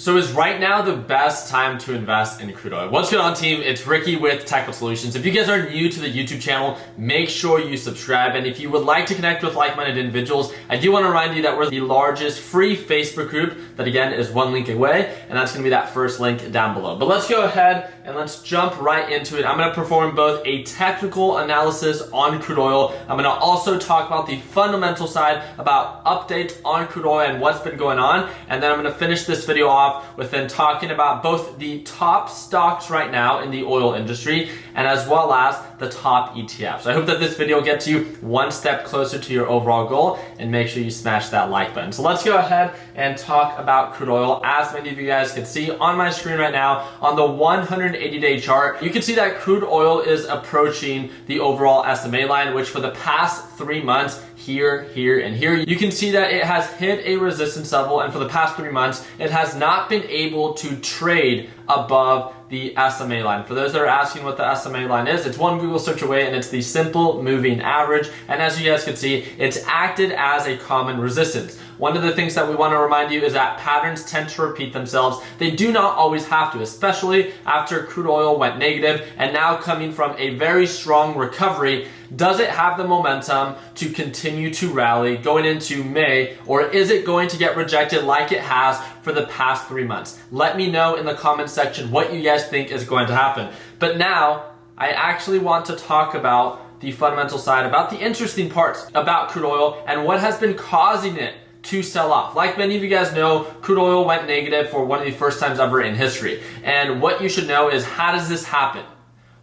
So is right now the best time to invest in crude oil? What's going on, team? It's Ricky with Technical Solutions. If you guys are new to the YouTube channel, make sure you subscribe. And if you would like to connect with like-minded individuals, I do want to remind you that we're the largest free Facebook group that, again, is one link away. And that's going to be that first link down below. But let's go ahead and let's jump right into it. I'm going to perform both a technical analysis on crude oil. I'm going to also talk about the fundamental side, about updates on crude oil and what's been going on. And then I'm going to finish this video off with then talking about both the top stocks right now in the oil industry and as well as the top ETFs. I hope that this video gets you one step closer to your overall goal, and make sure you smash that like button. So let's go ahead and talk about crude oil. As many of you guys can see on my screen right now on the 180-day chart, you can see that crude oil is approaching the overall SMA line, which for the past 3 months, here, and here, you can see that it has hit a resistance level, and for the past 3 months, it has not been able to trade above the SMA line. For those that are asking what the SMA line is, it's one Google search away, and it's the simple moving average. And as you guys can see, it's acted as a common resistance. One of the things that we want to remind you is that patterns tend to repeat themselves. They do not always have to, especially after crude oil went negative and now coming from a very strong recovery. Does it have the momentum to continue to rally going into May, or is it going to get rejected like it has for the past 3 months? Let me know in the comments section what you guys think is going to happen. But now, I actually want to talk about the fundamental side, about the interesting parts about crude oil and what has been causing it to sell off. Like many of you guys know, crude oil went negative for one of the first times ever in history. And what you should know is, how does this happen?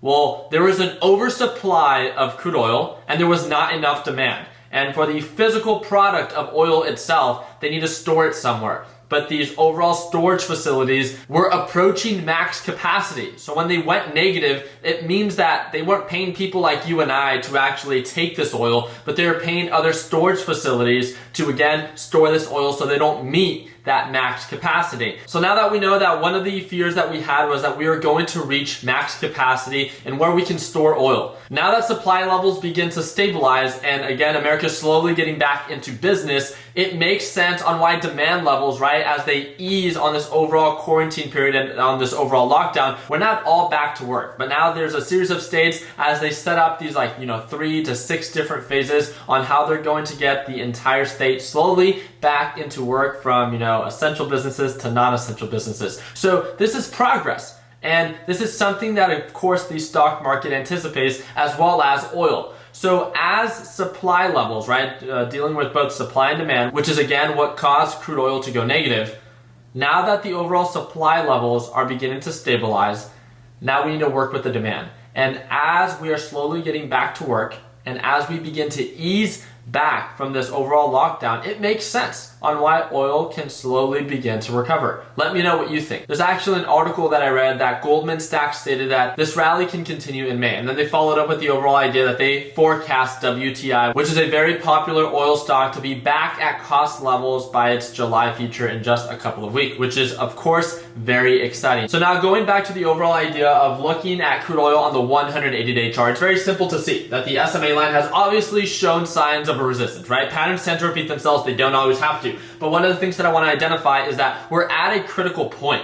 Well, there was an oversupply of crude oil and there was not enough demand. And for the physical product of oil itself, they need to store it somewhere. But these overall storage facilities were approaching max capacity. So when they went negative, it means that they weren't paying people like you and I to actually take this oil, but they were paying other storage facilities to, again, store this oil so they don't meet that max capacity. So now that we know that one of the fears that we had was that we were going to reach max capacity and where we can store oil. Now that supply levels begin to stabilize, and again, America's slowly getting back into business, it makes sense on why demand levels, right, as they ease on this overall quarantine period and on this overall lockdown, we're not all back to work. But now there's a series of states as they set up these 3 to 6 different phases on how they're going to get the entire state slowly back into work, from, essential businesses to non-essential businesses. So this is progress. And this is something that, of course, the stock market anticipates, as well as oil. So as supply levels, right, dealing with both supply and demand, which is again what caused crude oil to go negative, now that the overall supply levels are beginning to stabilize, now we need to work with the demand. And as we are slowly getting back to work, and as we begin to ease back from this overall lockdown, it makes sense on why oil can slowly begin to recover. Let me know what you think. There's actually an article that I read that Goldman Sachs stated that this rally can continue in May, and then they followed up with the overall idea that they forecast WTI, which is a very popular oil stock, to be back at cost levels by its July feature in just a couple of weeks, which is, of course, very exciting. So now going back to the overall idea of looking at crude oil on the 180-day chart, it's very simple to see that the SMA line has obviously shown signs of a resistance, right? Patterns tend to repeat themselves. They don't always have to. But one of the things that I want to identify is that we're at a critical point.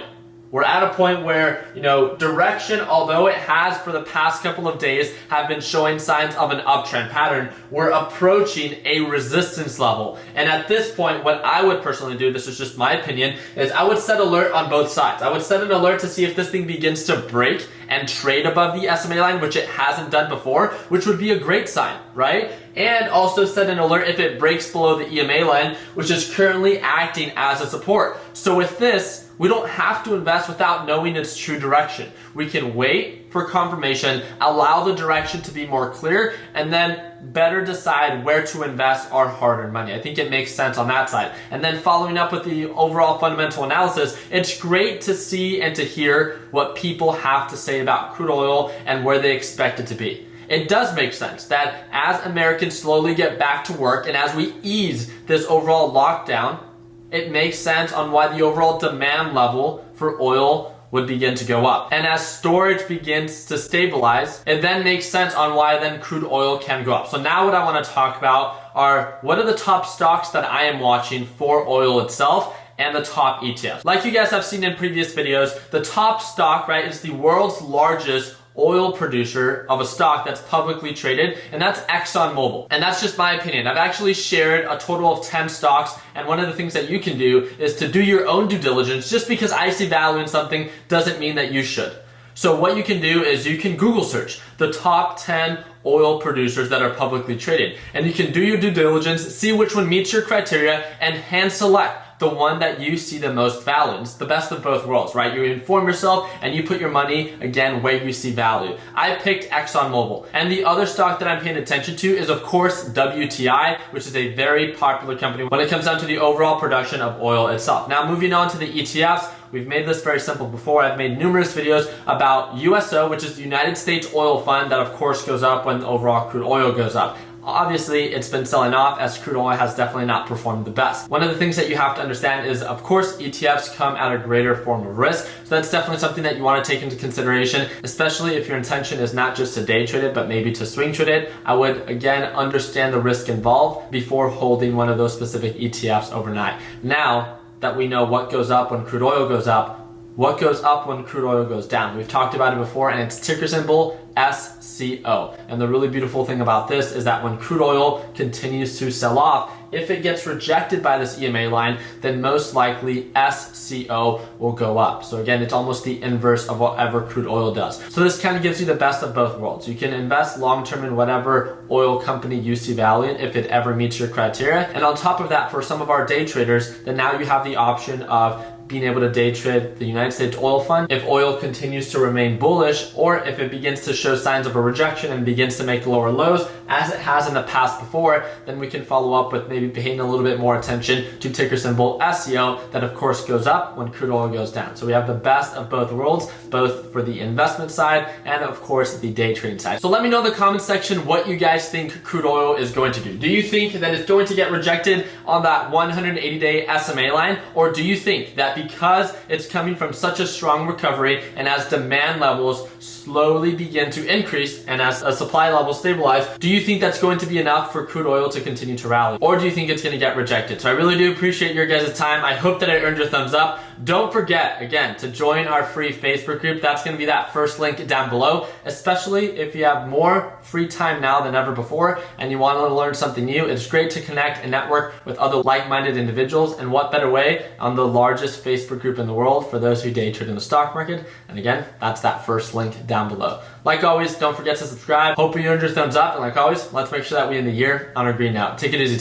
We're at a point where, direction, although it has for the past couple of days have been showing signs of an uptrend pattern, we're approaching a resistance level. And at this point, what I would personally do, this is just my opinion, is I would set alert on both sides. I would set an alert to see if this thing begins to break and trade above the SMA line, which it hasn't done before, which would be a great sign, right? And also set an alert if it breaks below the EMA line, which is currently acting as a support. So with this, we don't have to invest without knowing its true direction. We can wait for confirmation, allow the direction to be more clear, and then better decide where to invest our hard-earned money. I think it makes sense on that side. And then following up with the overall fundamental analysis, it's great to see and to hear what people have to say about crude oil and where they expect it to be. It does make sense that as Americans slowly get back to work and as we ease this overall lockdown, it makes sense on why the overall demand level for oil would begin to go up. And as storage begins to stabilize, it then makes sense on why then crude oil can go up. So now what I want to talk about are what are the top stocks that I am watching for oil itself, and the top ETFs. Like you guys have seen in previous videos, the top stock, right, is the world's largest oil producer of a stock that's publicly traded, and that's ExxonMobil. And that's just my opinion. I've actually shared a total of 10 stocks, and one of the things that you can do is to do your own due diligence. Just because I see value in something doesn't mean that you should. So what you can do is you can Google search the top 10 oil producers that are publicly traded, and you can do your due diligence, see which one meets your criteria, and hand select the one that you see the most value. It's the best of both worlds, right? You inform yourself and you put your money, again, where you see value. I picked ExxonMobil. And the other stock that I'm paying attention to is, of course, WTI, which is a very popular company when it comes down to the overall production of oil itself. Now, moving on to the ETFs, we've made this very simple before. I've made numerous videos about USO, which is the United States Oil Fund, that of course goes up when the overall crude oil goes up. Obviously, it's been selling off as crude oil has definitely not performed the best. One of the things that you have to understand is, of course, ETFs come at a greater form of risk. So that's definitely something that you want to take into consideration, especially if your intention is not just to day trade it, but maybe to swing trade it. I would, again, understand the risk involved before holding one of those specific ETFs overnight. Now that we know what goes up when crude oil goes up, what goes up when crude oil goes down? We've talked about it before, and it's ticker symbol SCO. And the really beautiful thing about this is that when crude oil continues to sell off, if it gets rejected by this EMA line, then most likely SCO will go up. So again, it's almost the inverse of whatever crude oil does. So this kind of gives you the best of both worlds. You can invest long-term in whatever oil company you see value in if it ever meets your criteria. And on top of that, for some of our day traders, then now you have the option of being able to day trade the United States Oil Fund if oil continues to remain bullish, or if it begins to show signs of a rejection and begins to make lower lows as it has in the past before, then we can follow up with maybe paying a little bit more attention to ticker symbol SCO that of course goes up when crude oil goes down. So we have the best of both worlds, both for the investment side and of course the day trading side. So let me know in the comments section what you guys think crude oil is going to do. Do you think that it's going to get rejected on that 180-day SMA line, or do you think that because it's coming from such a strong recovery and as demand levels slowly begin to increase and as a supply level stabilize, do you think that's going to be enough for crude oil to continue to rally? Or do you think it's going to get rejected? So I really do appreciate your guys' time. I hope that I earned your thumbs up. Don't forget, again, to join our free Facebook group. That's going to be that first link down below, especially if you have more free time now than ever before and you want to learn something new. It's great to connect and network with other like-minded individuals, and what better way on the largest Facebook group in the world for those who day trade in the stock market. And again, that's that first link down below. Like always, don't forget to subscribe. Hope you earned your thumbs up, and like always, let's make sure that we end the year on a green note. Take it easy, team.